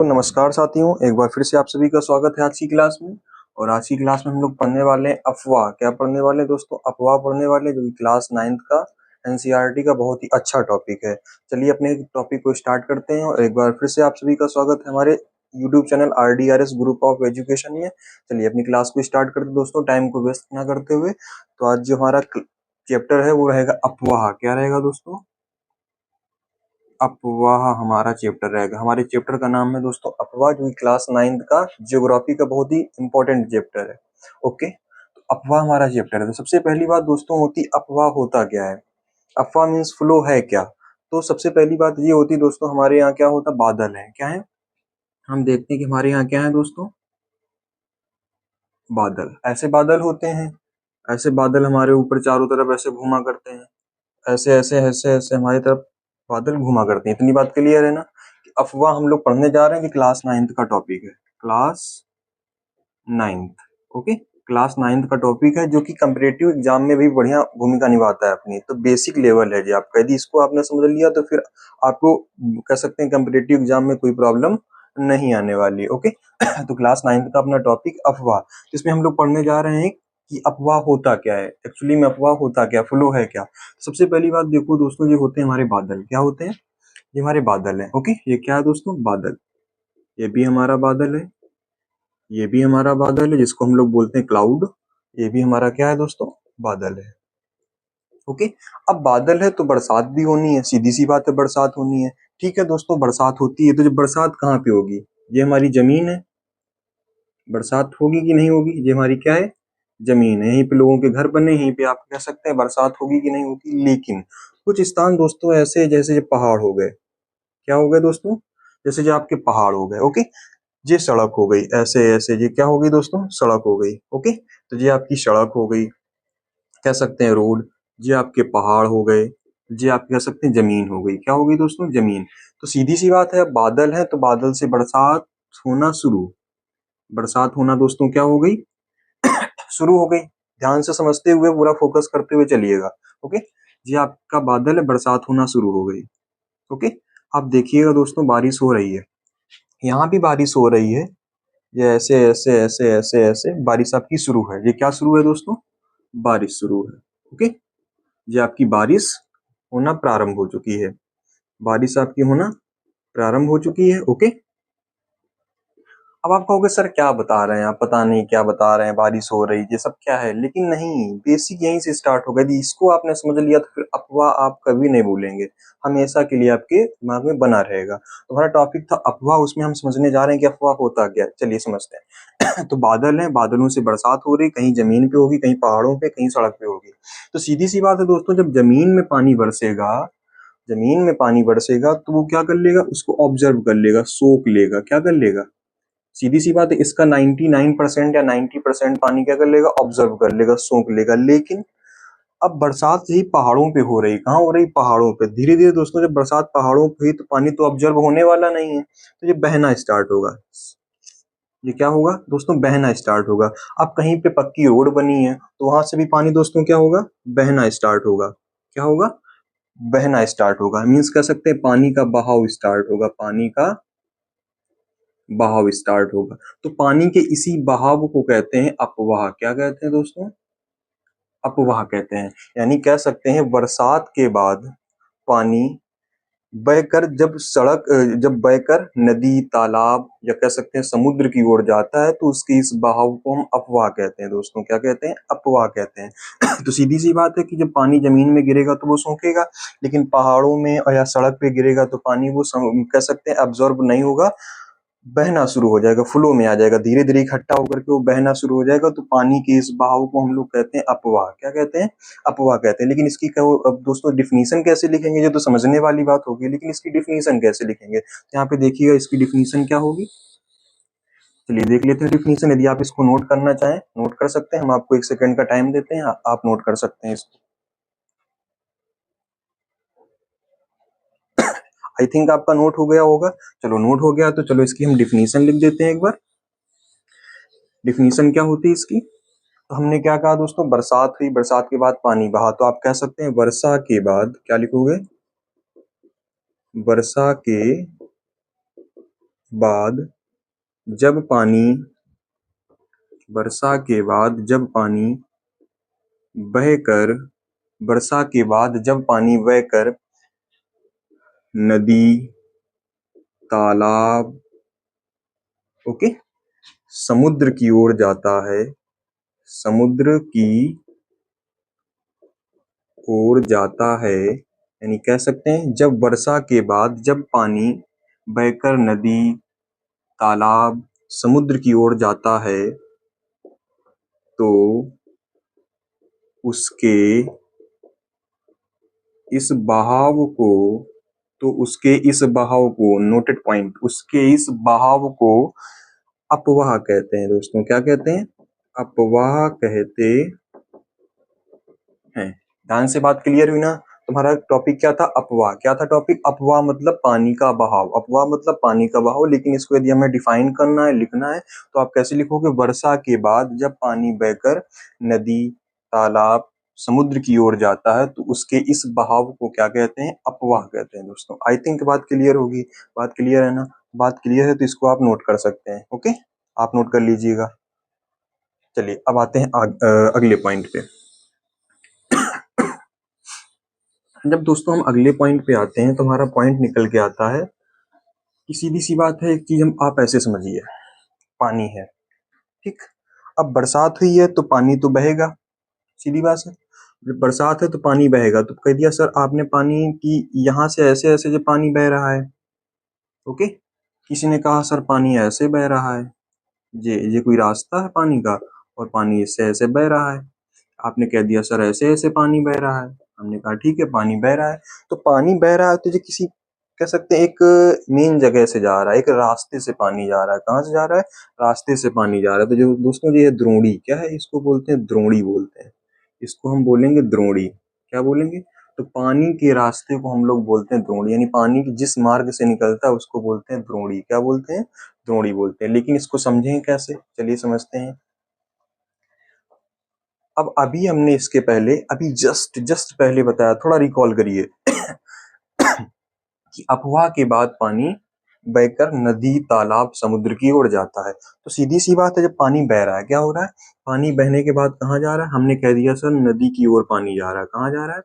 तो नमस्कार साथियों, एक बार फिर से आप सभी का स्वागत है आज की क्लास में। और आज की क्लास में हम लोग पढ़ने वाले हैं अफवाह। क्या पढ़ने वाले हैं दोस्तों? अफवाह पढ़ने वाले, जो कि क्लास 9th का एनसीईआरटी का बहुत ही अच्छा टॉपिक है। चलिए अपने टॉपिक को स्टार्ट करते हैं और एक बार फिर से आप सभी का स्वागत है हमारे YouTube channel RDRS group of education में। चलिए अपनी क्लास को स्टार्ट करते हैं दोस्तों, टाइम को वेस्ट ना करते हुए। तो आज जो हमारा चैप्टर है वो रहेगा अफवाह। क्या रहेगा दोस्तों? अफवाह हमारा चैप्टर रहेगा। हमारे चैप्टर का नाम है दोस्तों अफवाह, जो कि क्लास 9th का ज्योग्राफी का बहुत ही इंपॉर्टेंट चैप्टर है। ओके, तो अफवाह हमारा चैप्टर है। तो सबसे पहली बात दोस्तों होती, अफवाह होता क्या है? अफवाह मीन्स फ्लो है क्या? तो सबसे पहली बात ये होती दोस्तों, हमारे यहाँ क्या होता, बादल है। क्या है? हम देखते हैं कि हमारे यहाँ क्या है दोस्तों, बादल। ऐसे बादल होते हैं, ऐसे बादल हमारे ऊपर चारों तरफ ऐसे घूमा करते हैं। ऐसे ऐसे ऐसे ऐसे हमारी तरफ बादल घुमा करते हैं। इतनी बात क्लियर है ना कि अफवाह हम लोग पढ़ने जा रहे हैं कि क्लास 9th का टॉपिक है। Class 9th, okay, class 9th का टॉपिक है, जो कि कंपटीटिव एग्जाम में भी बढ़िया भूमिका निभाता है अपनी। तो बेसिक लेवल है जी आपका। यदि इसको आपने समझ लिया तो फिर आपको कह सकते हैं कंपटीटिव एग्जाम में कोई प्रॉब्लम नहीं आने वाली। ओके तो क्लास 9th का अपना टॉपिक अफवाह, जिसमें हम लोग पढ़ने जा रहे हैं कि अफवाह होता क्या है, एक्चुअली में अफवाह होता क्या, फ्लो है क्या। सबसे पहली बात देखो दोस्तों, ये होते हैं हमारे बादल। क्या होते हैं? ये हमारे बादल हैं। ओके, ये क्या है दोस्तों? बादल। ये भी हमारा बादल है, ये भी हमारा बादल है, जिसको हम लोग बोलते हैं क्लाउड। ये भी हमारा क्या है दोस्तों? बादल है। ओके, अब बादल है तो बरसात भी होनी है, सीधी सी बात है, बरसात होनी है। ठीक है दोस्तों, बरसात होती है तो जब बरसात कहाँ पे होगी? ये हमारी जमीन है। बरसात होगी कि नहीं होगी? ये हमारी क्या है? जमीन है। यहीं पे लोगों के घर बने, यहीं पे आप कह सकते हैं बरसात होगी कि नहीं होगी। लेकिन कुछ स्थान दोस्तों ऐसे, जैसे ये पहाड़ हो गए। क्या हो गए दोस्तों? जैसे जो आपके पहाड़ हो गए। ओके, ये सड़क हो गई। ऐसे ऐसे ये क्या हो गई दोस्तों? सड़क हो गई। ओके, तो ये आपकी सड़क हो गई, कह सकते हैं रोड। ये आपके पहाड़ हो गए, ये आप कह सकते हैं जमीन हो गई। क्या हो गई दोस्तों? जमीन। तो सीधी सी बात है, बादल है तो बादल से बरसात होना शुरू। बरसात होना दोस्तों क्या हो गई? शुरू हो गई। ध्यान से समझते हुए, पूरा फोकस करते हुए चलिएगा। ओके, ये आपका बादल है, बरसात होना शुरू हो गई। ओके, आप देखिएगा दोस्तों, बारिश हो रही है। यहाँ भी बारिश हो रही है। ये ऐसे ऐसे ऐसे ऐसे ऐसे बारिश आपकी शुरू है। ये क्या शुरू है दोस्तों? बारिश शुरू है। ओके, ये आपकी बारिश होना प्रारंभ हो चुकी है। बारिश आपकी होना प्रारंभ हो चुकी है। ओके, अब आप कहोगे सर क्या बता रहे हैं आप, पता नहीं क्या बता रहे हैं, बारिश हो रही, ये सब क्या है। लेकिन नहीं, बेसिक यहीं से स्टार्ट होगा। यदि इसको आपने समझ लिया तो फिर अफवाह आप कभी नहीं भूलेंगे, हमेशा के लिए आपके दिमाग में बना रहेगा। तो हमारा टॉपिक था अफवाह, उसमें हम समझने जा रहे हैं कि अफवाह होता क्या है। चलिए समझते हैं तो बादल है, बादलों से बरसात हो रही, कहीं जमीन पे होगी, कहीं पहाड़ों पे, कहीं सड़क पे होगी। तो सीधी सी बात है दोस्तों, जब जमीन में पानी बरसेगा, जमीन में पानी बरसेगा तो वो क्या कर लेगा? उसको ऑब्जर्व कर लेगा, सोख लेगा। क्या कर लेगा? सीधी सी बात है, इसका 99% या 90% पानी क्या कर लेगा? ऑब्जर्व कर लेगा, सोख लेगा। लेकिन अब बरसात यही पहाड़ों पे हो रही, कहाँ हो रही? पहाड़ों पे। धीरे धीरे दोस्तों जब बरसात पहाड़ों पे हुई तो पानी तो ऑब्जर्व होने वाला नहीं है, तो ये बहना स्टार्ट होगा। ये क्या होगा दोस्तों? बहना स्टार्ट होगा। अब कहीं पे पक्की रोड बनी है तो वहां से भी पानी दोस्तों क्या होगा? बहना स्टार्ट होगा। क्या होगा? बहना स्टार्ट होगा। मीन्स कह सकते हैं पानी का बहाव स्टार्ट होगा, पानी का बहाव स्टार्ट होगा। तो पानी के इसी बहाव को कहते हैं अपवाह। क्या कहते हैं दोस्तों? अपवाह कहते हैं। यानी कह सकते हैं बरसात के बाद पानी बहकर जब जब बहकर नदी, तालाब या कह सकते हैं समुद्र की ओर जाता है, तो उसके इस बहाव को हम अपवाह कहते हैं दोस्तों। क्या कहते हैं? अपवाह कहते हैं तो सीधी सी बात है कि जब पानी जमीन में गिरेगा तो वो सूखेगा, लेकिन पहाड़ों में या सड़क पे गिरेगा तो पानी वो कह सकते हैं अब्जॉर्ब नहीं होगा, बहना शुरू हो जाएगा, फ्लो में आ जाएगा। धीरे धीरे इकट्ठा होकर के वो बहना शुरू हो जाएगा। तो पानी के इस बहाव को हम लोग कहते हैं अपवाह। क्या कहते हैं? अपवाह कहते हैं। लेकिन इसकी अब दोस्तों डिफिनीशन कैसे लिखेंगे, ये तो समझने वाली बात होगी। लेकिन इसकी डिफिनीशन कैसे लिखेंगे, तो यहाँ पे देखिएगा इसकी डिफिनीशन क्या होगी। चलिए देख लेते हैं डिफिनीशन। यदि आप इसको नोट करना चाहें नोट कर सकते हैं, हम आपको 1 सेकंड का टाइम देते हैं, आप नोट कर सकते हैं इसको। आई थिंक आपका नोट हो गया होगा। चलो नोट हो गया तो चलो इसकी हम डिफिनीशन लिख देते हैं एक बार। डिफिनीशन क्या होती है इसकी? तो हमने क्या कहा दोस्तों, बरसात हुई, बरसात के बाद पानी बहा, तो आप कह सकते हैं वर्षा के बाद क्या लिखोगे? वर्षा के बाद जब पानी वर्षा के बाद जब पानी बहकर वर्षा के बाद जब पानी बहकर नदी, तालाब, ओके, समुद्र की ओर जाता है, समुद्र की ओर जाता है, यानी कह सकते हैं जब वर्षा के बाद जब पानी बहकर नदी, तालाब, समुद्र की ओर जाता है तो उसके इस बहाव को उसके इस बहाव को, नोटेड पॉइंट, उसके इस बहाव को अपवाह कहते हैं दोस्तों। क्या कहते हैं? अपवाह कहते हैं। ध्यान से बात क्लियर हुई ना? तुम्हारा टॉपिक क्या था? अपवाह। क्या था टॉपिक? अपवाह मतलब पानी का बहाव। अपवाह मतलब पानी का बहाव। लेकिन इसको यदि हमें डिफाइन करना है, लिखना है, तो आप कैसे लिखोगे? वर्षा के बाद जब पानी बहकर नदी, तालाब, समुद्र की ओर जाता है तो उसके इस बहाव को क्या कहते हैं? अपवाह कहते हैं दोस्तों। आई थिंक बात क्लियर होगी। बात क्लियर है ना? बात क्लियर है तो इसको आप नोट कर सकते हैं। ओके, आप नोट कर लीजिएगा। चलिए अब आते हैं अगले पॉइंट पे। जब दोस्तों हम अगले पॉइंट पे आते हैं तो हमारा पॉइंट निकल के आता है कि सीधी सी बात है, एक चीज हम आप ऐसे समझिए, पानी है, ठीक। अब बरसात हुई है तो पानी तो बहेगा, सीधी बात है। जब बरसात है तो पानी बहेगा। तो कह दिया सर आपने पानी की यहाँ से ऐसे ऐसे जो पानी बह रहा है, ओके। किसी ने कहा सर पानी ऐसे बह रहा है, ये कोई रास्ता है पानी का, और पानी इससे ऐसे बह रहा है। आपने कह दिया सर ऐसे ऐसे पानी बह रहा है। हमने कहा ठीक है पानी बह रहा है। तो पानी बह रहा है तो जो किसी, कह सकते हैं एक मेन जगह से जा रहा है, एक रास्ते से पानी जा रहा है। कहाँ से जा रहा है? रास्ते से पानी जा रहा है। तो जो दोस्तों ये द्रोणी क्या है? इसको बोलते हैं द्रोणी बोलते हैं। इसको हम बोलेंगे द्रोणी। क्या बोलेंगे? तो पानी के रास्ते को हम लोग बोलते हैं द्रोणी, यानी पानी की जिस मार्ग से निकलता है उसको बोलते हैं द्रोणी। क्या बोलते हैं? द्रोणी बोलते हैं। लेकिन इसको समझें कैसे? चलिए समझते हैं। अब अभी हमने इसके पहले, अभी जस्ट पहले बताया, थोड़ा रिकॉल करिए कि अफवाह के बाद पानी बहकर नदी, तालाब, समुद्र की ओर जाता है। तो सीधी सी बात है, जब पानी बह रहा है क्या हो रहा है? पानी बहने के बाद कहाँ जा रहा है? हमने कह दिया सर नदी की ओर पानी जा रहा है। कहाँ जा रहा है?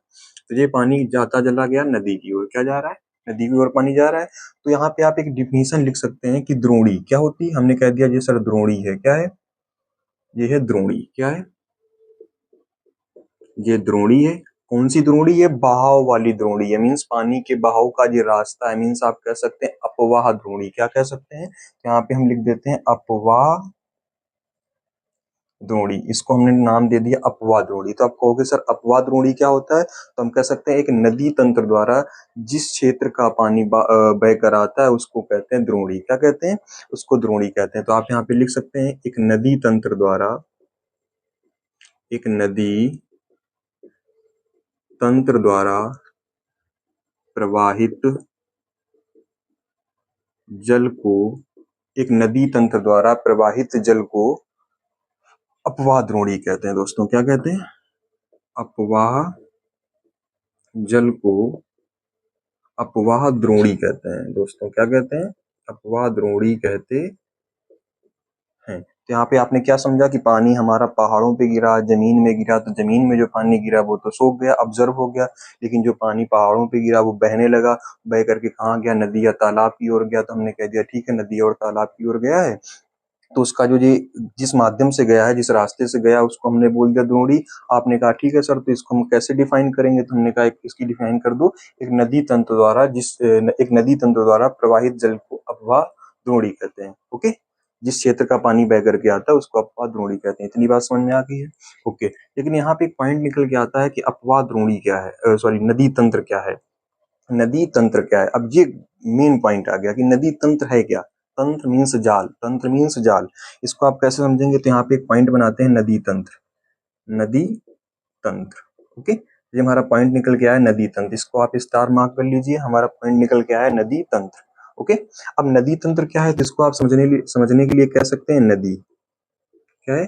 तो ये पानी जाता चला गया नदी की ओर। क्या जा रहा है? नदी की ओर पानी जा रहा है। तो यहाँ पे आप एक डिफिनीशन लिख सकते हैं कि द्रोणी क्या होती है। हमने कह दिया जी सर द्रोणी है। क्या है? ये है द्रोणी। क्या है? ये द्रोणी है। कौन सी द्रोणी है? बहाव वाली द्रोणी है। मीन्स पानी के बहाव का जो रास्ता है, मीन्स आप कह सकते हैं अपवाह द्रोणी। क्या कह सकते हैं? यहाँ पे हम लिख देते हैं अपवाह द्रोणी। इसको हमने नाम दे दिया अपवाह द्रोणी। तो आप कहोगे सर अपवाह द्रोणी क्या होता है? तो हम कह सकते हैं एक नदी तंत्र द्वारा जिस क्षेत्र का पानी बह कर आता है उसको कहते हैं द्रोणी। क्या कहते हैं? उसको द्रोणी कहते हैं। तो आप यहाँ पे लिख सकते हैं एक नदी तंत्र द्वारा, एक नदी तंत्र द्वारा प्रवाहित जल को, एक नदी तंत्र द्वारा प्रवाहित जल को अपवाह द्रोणी कहते हैं दोस्तों। क्या कहते हैं? अपवाह जल को अपवाह द्रोणी कहते हैं दोस्तों। क्या कहते हैं? अपवाह द्रोणी कहते हैं। तो यहाँ पे आपने क्या समझा कि पानी हमारा पहाड़ों पे गिरा, जमीन में गिरा, तो जमीन में जो पानी गिरा वो तो सूख गया, ऑब्जर्व हो गया। लेकिन जो पानी पहाड़ों पे गिरा वो बहने लगा। बह करके कहाँ गया? नदी या तालाब की ओर गया। तो हमने कह दिया ठीक है नदी और तालाब की ओर गया है, तो उसका जो ये जिस माध्यम से गया है, जिस रास्ते से गया, उसको हमने बोल दिया द्रोणी। आपने कहा ठीक है सर, तो इसको हम कैसे डिफाइन करेंगे? तो हमने कहा इसकी डिफाइन कर दो, एक नदी तंत्र द्वारा एक नदी तंत्र द्वारा प्रवाहित जल को अपवाह द्रोणी कहते हैं। ओके, जिस क्षेत्र का पानी बह करके आता है उसको अपवाह द्रोणी कहते हैं। इतनी बात समझ में आ गई है? ओके, लेकिन यहाँ पे एक पॉइंट निकल के आता है कि अपवाह द्रोणी क्या है, सॉरी नदी तंत्र क्या है। नदी तंत्र क्या है? अब ये मेन पॉइंट आ गया कि नदी तंत्र है क्या। तंत्र मीन्स जाल, तंत्र मीन्स जाल। इसको आप कैसे समझेंगे? तो यहाँ पे एक पॉइंट बनाते हैं नदी तंत्र, नदी तंत्र। ओके, ये हमारा पॉइंट निकल के आया नदी तंत्र। इसको आप स्टार मार्क कर लीजिए, हमारा पॉइंट निकल के आया नदी तंत्र। ओके, अब नदी तंत्र क्या है तो इसको आप समझने के लिए कह सकते हैं नदी क्या है?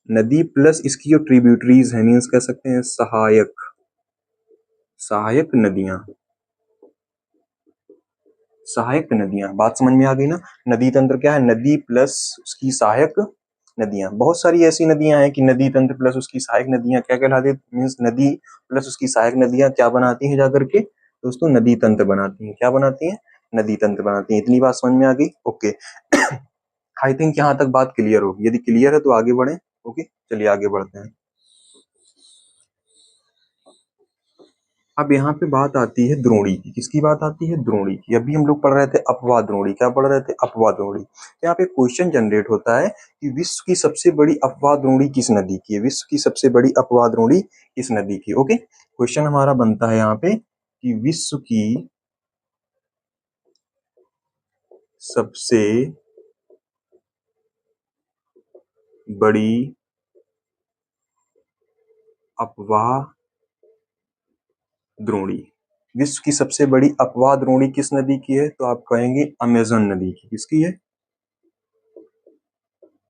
नदी प्लस इसकी जो ट्रिब्यूटरीज है, मीन्स कह सकते हैं सहायक, सहायक नदियां। सहायक नदियां, बात समझ में आ गई ना। नदी तंत्र क्या है, नदी प्लस उसकी सहायक नदियां। बहुत सारी ऐसी नदियां हैं कि नदी तंत्र प्लस उसकी सहायक नदियां क्या कहलाती है, मीन्स नदी प्लस उसकी सहायक नदियां क्या बनाती हैं जाकर के दोस्तों, नदी तंत्र बनाती हैं। क्या बनाती हैं, नदी तंत्र बनाती हैं। इतनी बात समझ में आ गई, ओके। आई थिंक यहाँ तक बात क्लियर होगी, यदि क्लियर है तो आगे बढ़े। ओके, चलिए आगे बढ़ते हैं। अब यहाँ पे बात आती है द्रोणी की। किसकी बात आती है, द्रोणी की। अभी हम लोग पढ़ रहे थे अपवाद द्रोणी। क्या पढ़ रहे थे, अपवाद द्रोणी। तो यहाँ पे क्वेश्चन जनरेट होता है कि विश्व की सबसे बड़ी अपवाद द्रोणी किस नदी की है, विश्व की सबसे बड़ी अपवाद द्रोणी किस नदी की। ओके, क्वेश्चन हमारा बनता है यहाँ पे कि विश्व की सबसे बड़ी अपवाह द्रोणी, विश्व की सबसे बड़ी अपवाह द्रोणी किस नदी की है, तो आप कहेंगे अमेजन नदी की। किसकी है,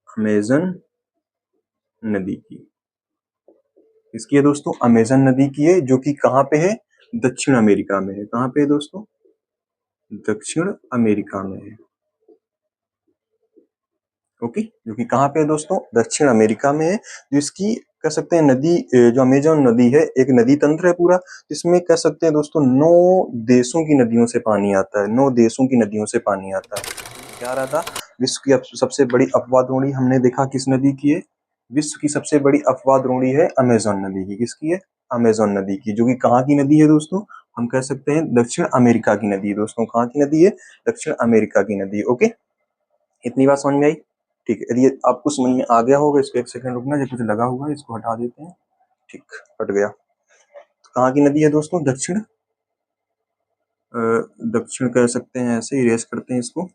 अमेजन नदी की। किसकी है दोस्तों, अमेजन नदी की है, जो कि कहाँ पे है, दक्षिण अमेरिका में है। कहाँ पे है दोस्तों, दक्षिण अमेरिका में है। ओके, जो कि कहाँ पे है दोस्तों, दक्षिण अमेरिका में है। जो इसकी कह सकते हैं नदी, जो अमेजन नदी है एक नदी तंत्र है पूरा, जिसमें कह सकते हैं दोस्तों 9 देशों की नदियों से पानी आता है। 9 देशों की नदियों से पानी आता है। क्या रहा था, विश्व की सबसे बड़ी अपवाद द्रोणी हमने देखा किस नदी की है, विश्व की सबसे बड़ी अपवाद द्रोणी है अमेजन नदी की। किसकी है, अमेजन नदी की, जो कि कहाँ की नदी है दोस्तों, हम कह सकते हैं दक्षिण अमेरिका की नदी है दोस्तों। कहाँ की नदी है, दक्षिण अमेरिका की नदी है। ओके, इतनी बात समझ में आई। ठीक है, यदि आपको समझ में आ गया होगा, इसको एक सेकंड रुकना, जो कुछ लगा हुआ है इसको हटा देते हैं। ठीक, हट गया। तो कहाँ की नदी है दोस्तों, दक्षिण दक्षिण कह सकते हैं, ऐसे इरेज करते हैं इसको,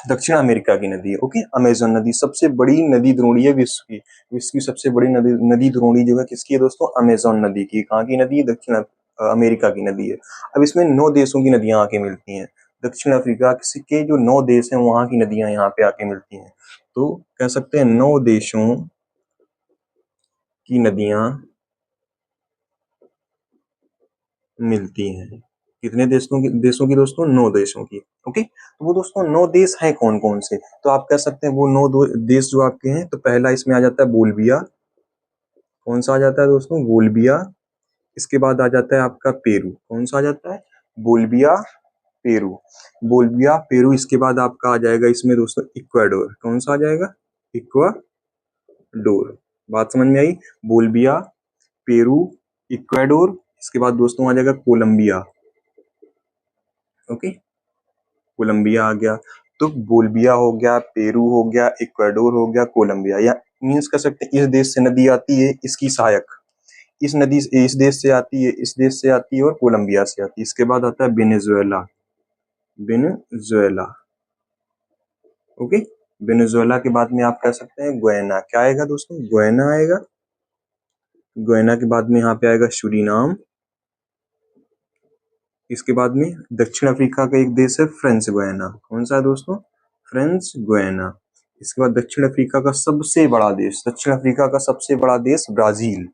दक्षिण अमेरिका की नदी है। ओके, अमेजन नदी सबसे बड़ी नदी द्रोणी है विश्व की। विश्व की सबसे बड़ी नदी द्रोणी जो है किसकी है दोस्तों, अमेजन नदी की। कहाँ की नदी है, दक्षिण अमेरिका की नदी है। अब इसमें 9 देशों की नदियां आके मिलती हैं। दक्षिण अफ्रीका के जो 9 देश हैं वहां की नदियां यहाँ पे आके मिलती हैं। तो कह सकते हैं 9 देशों की नदियां मिलती हैं। कितने देशों की दोस्तों, 9 देशों की। ओके, तो वो दोस्तों 9 देश हैं कौन कौन से, तो आप कह सकते हैं वो 9 देश जो आपके हैं, तो पहला इसमें आ जाता है बोल्विया। कौन सा आ जाता है दोस्तों, बोल्विया। इसके बाद आ जाता है आपका पेरू। कौन सा आ जाता है, बोल्विया, पेरू। बोल्विया, पेरू, इसके बाद आपका आ जाएगा इसमें दोस्तों इक्वाडोर। कौन सा आ जाएगा, इक्वाडोर। बात समझ में आई, बोल्विया, पेरू, इक्वाडोर। इसके बाद दोस्तों आ जाएगा कोलंबिया। ओके, कोलंबिया आ गया। तो बोल्विया हो गया, पेरू हो गया, इक्वाडोर हो गया, कोलंबिया। या मीन्स कर सकते हैं इस देश से नदी आती है, इसकी सहायक, इस नदी इस देश से आती है, इस देश से आती है और कोलंबिया से आती है। इसके बाद आता है वेनेजुएला। Venezuela, okay. वेनेजुएला के बाद में आप कह सकते हैं गुयाना। क्या आएगा दोस्तों, गुयाना आएगा। गुयाना के बाद में यहाँ पे आएगा सूरीनाम। इसके बाद में दक्षिण अफ्रीका का एक देश है फ्रेंच गुयाना। कौन सा है दोस्तों, फ्रेंच गुयाना। इसके बाद दक्षिण अफ्रीका का सबसे बड़ा देश, दक्षिण अफ्रीका का सबसे बड़ा देश ब्राजील।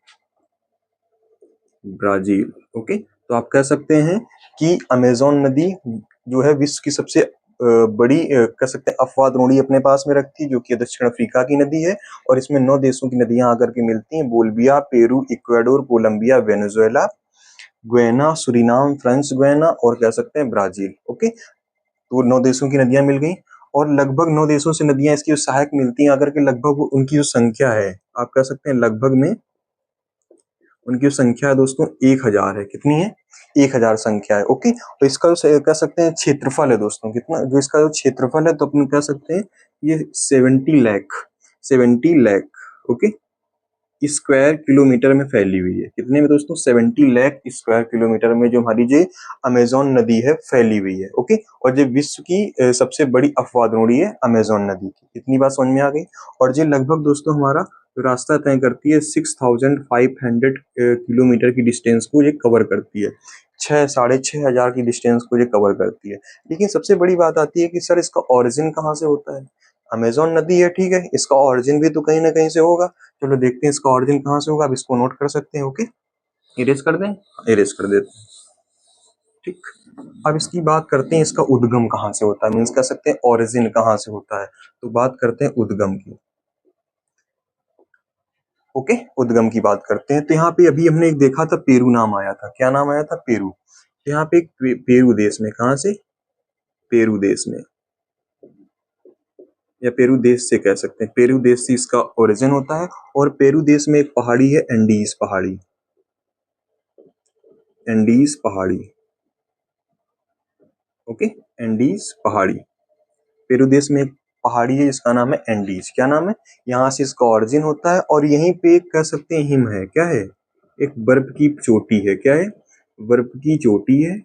Brazil, okay. तो आप कह सकते हैं कि अमेजोन नदी जो है विश्व की सबसे बड़ी कह सकते हैं अपवाद द्रोणी अपने पास में रखती है, जो कि दक्षिण अफ्रीका की नदी है। और इसमें 9 देशों की नदियां आकर के मिलती हैं, Bolivia, Peru, Ecuador, Colombia, Venezuela, Guyana, Suriname, French Guiana और कह सकते हैं ब्राजील। ओके, तो 9 देशों की नदियां मिल गई। और लगभग 9 देशों से नदियां इसकी जो सहायक मिलती हैं आकर के, लगभग उनकी जो संख्या है, आप कह सकते हैं लगभग में उनकी जो संख्या है दोस्तों 1000 है। कितनी है, 1000 संख्या है। ओके, तो इसका जो कह सकते हैं क्षेत्रफल है दोस्तों, कितना, जो इसका जो क्षेत्रफल है, तो अपन कह सकते हैं ये 70 लाख ओके स्क्वायर किलोमीटर में फैली हुई है। कितने में दोस्तों, 70 लाख स्क्वायर किलोमीटर में जो हमारी जो अमेजोन नदी है फैली हुई है। ओके, और जो विश्व की सबसे बड़ी अपवाद द्रोणी है अमेजोन नदी की। इतनी बात समझ में आ गई। और जो लगभग दोस्तों हमारा रास्ता तय करती है, 6500 किलोमीटर की डिस्टेंस को ये कवर करती है। 6 साढ़े 6 हजार की डिस्टेंस को ये कवर करती है। लेकिन सबसे बड़ी बात आती है कि सर इसका ओरिजिन कहाँ से होता है, अमेजोन नदी है, ठीक है, इसका ओरिजिन भी तो कहीं ना कहीं से होगा। चलो देखते हैं इसका ओरिजिन कहाँ से होगा, आप इसको नोट कर सकते हैं। ओके, इरेज कर दें, इरेज कर देते हैं। ठीक, अब इसकी बात करते हैं इसका उद्गम कहाँ से होता है, मीन्स कह सकते हैं ओरिजिन कहाँ से होता है। तो बात करते हैं उद्गम की। ओके, उद्गम की बात करते हैं। तो यहाँ पे अभी हमने एक देखा था, पेरू नाम आया था। क्या नाम आया था? पेरू। तो यहाँ पे एक पेरू देश में, कहाँ से? पेरू देश में, या पेरू देश से कह सकते हैं। पेरू देश से इसका ओरिजिन होता है। और पेरू देश में एक पहाड़ी है, एंडीज पहाड़ी। एंडीज पहाड़ी, ओके, एंडीज पहाड़ी। पेरू देश में एक पहाड़ी है जिसका नाम है एंडीज। क्या नाम है? यहाँ से इसका ओरिजिन होता है। और यहीं पे एक कह सकते हैं हिम है। क्या है? एक बर्फ की चोटी है। क्या है? बर्फ की चोटी है।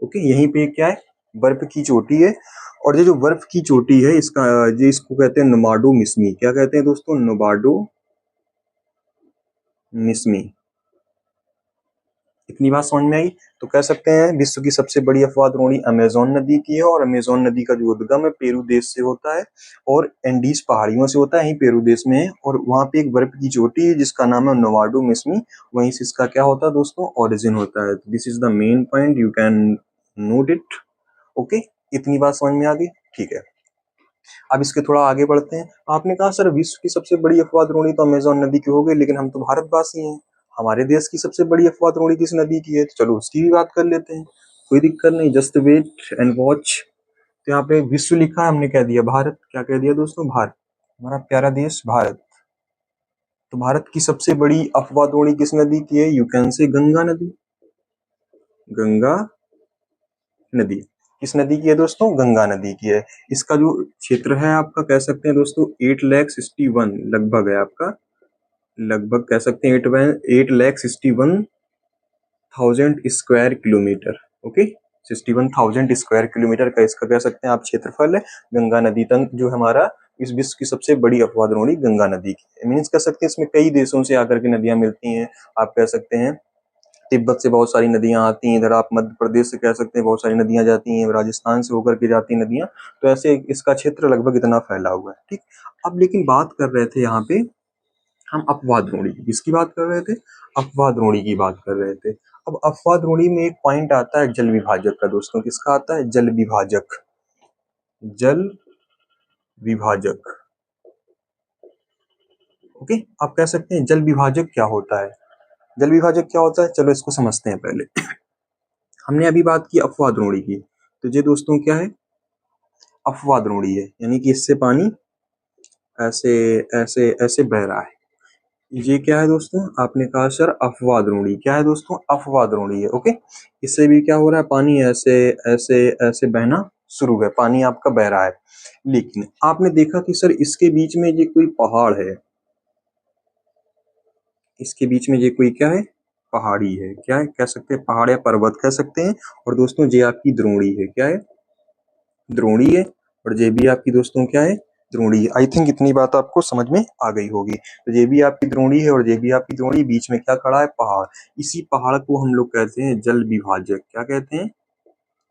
ओके, यहीं पे क्या है? बर्फ की चोटी है। और ये जो बर्फ की चोटी है इसका, ये इसको कहते हैं नोमाडो मिस्मी। क्या कहते हैं दोस्तों? नोमाडो मिस्मी। इतनी बात समझ में आई? तो कह सकते हैं विश्व की सबसे बड़ी अफवाह द्रोणी अमेजोन नदी की है। और अमेजोन नदी का जो उद्गम है पेरू देश से होता है। और एंडीज पहाड़ियों से होता है, यही पेरू देश में है। और वहां पे एक बर्फ की चोटी है जिसका नाम है नोवाडो मिस्मी। वहीं से इसका क्या होता है दोस्तों? ओरिजिन होता है। This is the main point, you can note it. Okay, इतनी बात समझ में आ गई? ठीक है, अब इसके थोड़ा आगे बढ़ते हैं। आपने कहा सर विश्व की सबसे बड़ी अफवाह द्रोणी तो अमेजोन नदी की हो गई, लेकिन हम तो भारतवासी हैं, हमारे देश की सबसे बड़ी अफवाह द्रोणी किस नदी की है? तो चलो उसकी भी बात कर लेते हैं, कोई दिक्कत नहीं, जस्ट वेट एंड वॉच। तो यहाँ पे विश्व लिखा है, हमने कह दिया भारत। क्या कह दिया दोस्तों? भारत, हमारा प्यारा देश भारत। तो भारत की सबसे बड़ी अफवाह द्रोणी किस नदी की है? यू कैन से गंगा नदी। गंगा नदी किस नदी की है दोस्तों? गंगा नदी की है। इसका जो क्षेत्र है आपका, कह सकते हैं दोस्तों 8,61,000 लगभग है आपका। लगभग कह सकते हैं 8,61,000 square kilometre. Okay, 61,000 square kilometre का इसका कह सकते हैं आप क्षेत्रफल है। गंगा नदी तक जो हमारा इस विश्व की सबसे बड़ी अफवाह द्रोणी गंगा नदी की मीन्स कह सकते हैं इसमें कई देशों से आकर के नदियां मिलती हैं। आप कह सकते हैं तिब्बत से बहुत सारी नदियां आती हैं, इधर आप मध्य प्रदेश से कह सकते हैं बहुत सारी नदियां जाती हैं, राजस्थान से होकर के जाती हैं नदियां। तो ऐसे इसका क्षेत्र लगभग इतना फैला हुआ है। ठीक, अब लेकिन बात कर रहे थे यहाँ पे हम अपवाह द्रोणी की। किसकी बात कर रहे थे? अपवाह द्रोणी की बात कर रहे थे। अब अपवाह द्रोणी में एक पॉइंट आता है जल विभाजक का दोस्तों। किसका आता है? जल विभाजक। जल विभाजक, ओके। आप कह सकते हैं जल विभाजक क्या होता है? जल विभाजक क्या होता है, चलो इसको समझते हैं पहले। हमने अभी बात की अपवाह द्रोणी की, तो ये दोस्तों क्या है? अपवाह द्रोणी है, यानी कि इससे पानी ऐसे ऐसे ऐसे बह रहा है। ये क्या है दोस्तों? आपने कहा सर अफवाह द्रोणी। क्या है दोस्तों? अफवाह द्रोणी है। ओके, इससे भी क्या हो रहा है? पानी ऐसे ऐसे ऐसे बहना शुरू है, पानी आपका बह रहा है। लेकिन आपने देखा कि सर इसके बीच में ये कोई पहाड़ है, इसके बीच में ये कोई क्या है? पहाड़ी है। क्या है? कह सकते हैं पहाड़ या पर्वत कह सकते हैं। और दोस्तों ये आपकी द्रोणी है। क्या है? द्रोणी है। और ये भी आपकी दोस्तों क्या है? द्रोणी है। आई थिंक इतनी बात आपको समझ में आ गई होगी। तो ये भी आपकी द्रोणी है और ये भी आपकी द्रोणी, बीच में क्या खड़ा है? पहाड़। इसी पहाड़ को हम लोग कहते हैं जल विभाजक। क्या कहते हैं?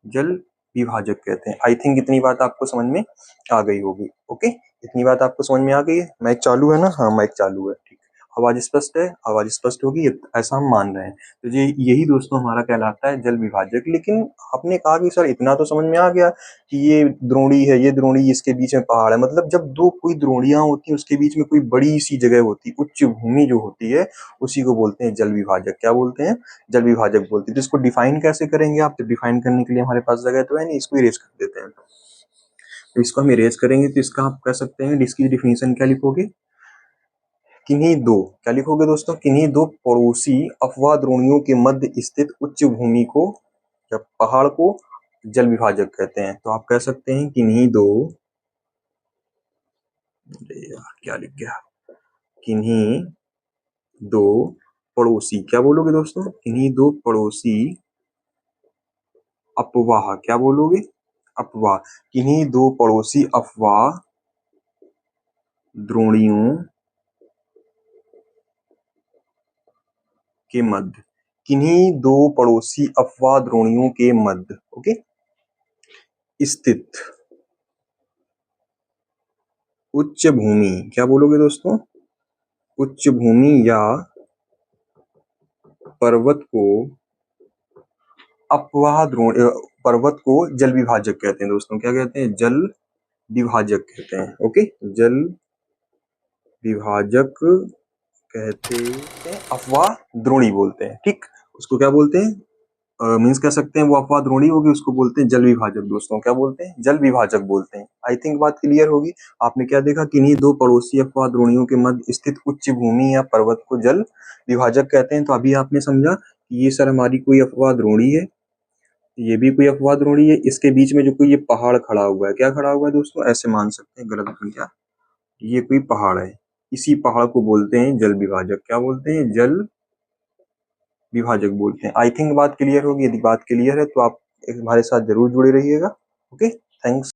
जल विभाजक कहते हैं। आई थिंक इतनी बात आपको समझ में आ गई होगी। ओके, इतनी बात आपको समझ में आ गई है? माइक चालू है ना? हाँ, माइक चालू है। ठीक, आवाज स्पष्ट है? आवाज स्पष्ट होगी ऐसा हम मान रहे हैं। तो ये यही दोस्तों हमारा कहलाता है जल विभाजक। लेकिन आपने कहा कि सर इतना तो समझ में आ गया कि ये द्रोणी है, ये द्रोणी, इसके बीच में पहाड़ है। मतलब जब दो कोई द्रोणियां होती हैं उसके बीच में कोई बड़ी सी जगह होती है, उच्च भूमि जो होती है, उसी को बोलते हैं जल विभाजक। क्या बोलते हैं? जल विभाजक बोलते हैं। तो इसको डिफाइन कैसे करेंगे आप? तो डिफाइन करने के लिए हमारे पास जगह तो है नहीं, इसको इरेज कर देते हैं। तो इसको हम इरेज करेंगे तो इसका आप कह सकते हैं, इसकी डिफिनेशन क्या लिखोगे? किन्हीं दो, क्या लिखोगे दोस्तों? किन्हीं दो पड़ोसी अफवाह द्रोणियों के मध्य स्थित उच्च भूमि को या पहाड़ को जल विभाजक कहते हैं। तो आप कह सकते हैं किन्हीं दो, अरे यार क्या लिख गया, किन्हीं दो पड़ोसी, क्या बोलोगे दोस्तों? किन्हीं दो पड़ोसी अपवाह, क्या बोलोगे? अपवाह। किन्हीं दो पड़ोसी अफवाह द्रोणियों के मध्य, किन्हीं दो पड़ोसी अफवाह द्रोणियों के मध्य, ओके, स्थित उच्च भूमि, क्या बोलोगे दोस्तों? उच्च भूमि या पर्वत को अपवाह द्रोणी, पर्वत को जल विभाजक कहते हैं दोस्तों। क्या कहते हैं? जल विभाजक कहते हैं। ओके, जल विभाजक कहते हैं, अफवाह द्रोणी बोलते हैं। ठीक, उसको क्या बोलते हैं? मीन्स कह सकते हैं वो अपवाह द्रोणी होगी, उसको बोलते हैं जल विभाजक दोस्तों। क्या बोलते हैं? जल विभाजक बोलते हैं। आई थिंक बात क्लियर होगी। आपने क्या देखा? किन्हीं दो पड़ोसी अपवाह द्रोणियों के मध्य स्थित उच्च भूमि या पर्वत को जल विभाजक कहते हैं। तो अभी आपने समझा कि ये सर हमारी कोई अपवाह द्रोणी है, ये भी कोई अपवाद द्रोणी है, इसके बीच में जो कोई ये पहाड़ खड़ा हुआ है, क्या खड़ा हुआ है दोस्तों? ऐसे मान सकते हैं, गलत बन गया, ये कोई पहाड़ है, इसी पहाड़ को बोलते हैं जल विभाजक। क्या बोलते हैं? जल विभाजक बोलते हैं। आई थिंक बात क्लियर होगी। यदि बात क्लियर है तो आप हमारे साथ जरूर जुड़े रहिएगा। Okay, thanks.